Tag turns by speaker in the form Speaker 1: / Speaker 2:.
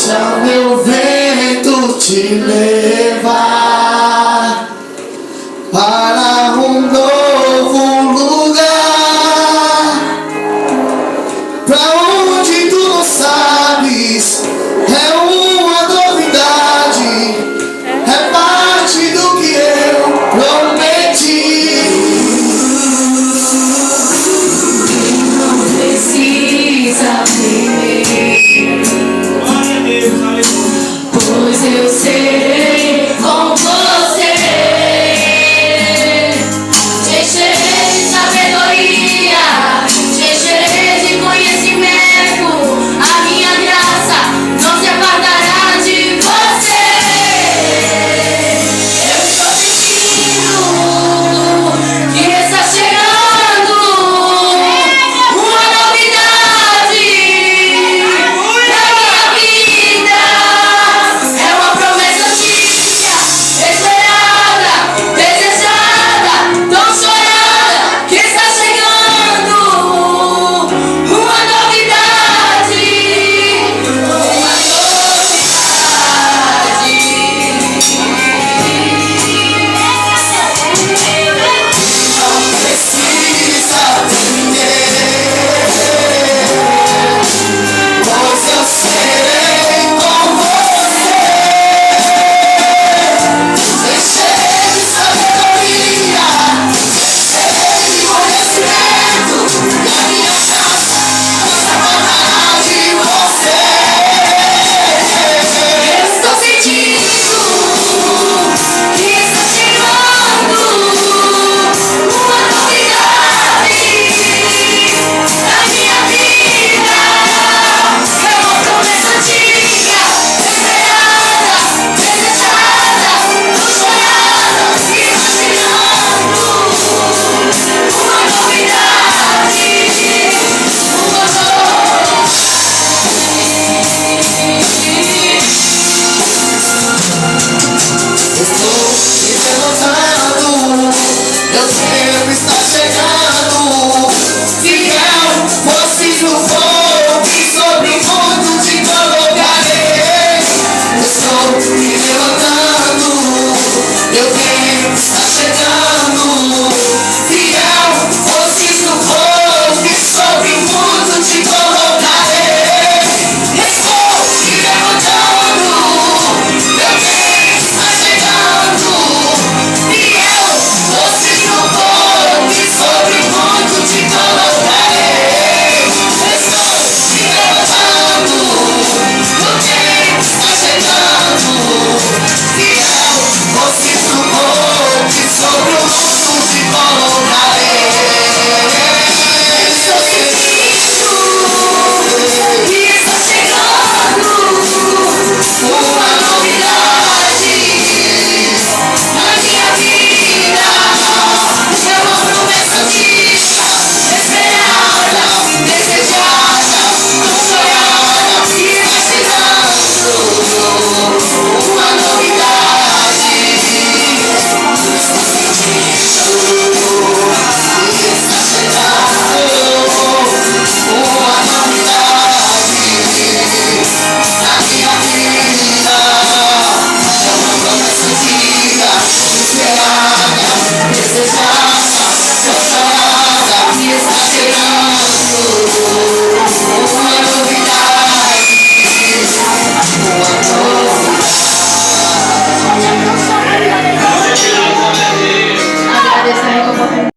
Speaker 1: Deixa o meu vento te levar para um novo lugar, pra onde tu não sabes. É uma novidade, é parte do que eu prometi.
Speaker 2: Não precisa temer, pois eu serei com você. Te encherei de sabedoria, te encherei de conhecimento. A minha graça não se apartará de você. Eu estou sentindo que está chegando uma novidade na minha vida. É uma promessa antiga, esperada, desejada, tão chorada, que está chegando uma novidade, uma novidade.
Speaker 1: Não precisa temer, pois eu serei com você. Encherei de sabedoria, encherei de conhecimento. E a minha graça não se apartará de você.
Speaker 2: Eu estou sentindo que está chegando uma novidade na minha vida. É uma promessa antiga, esperada, desejada, tão chorada, que está chegando uma novidade, uma novidade.
Speaker 1: Estou me perguntando, meu tempo está chegando. Se eu fosse no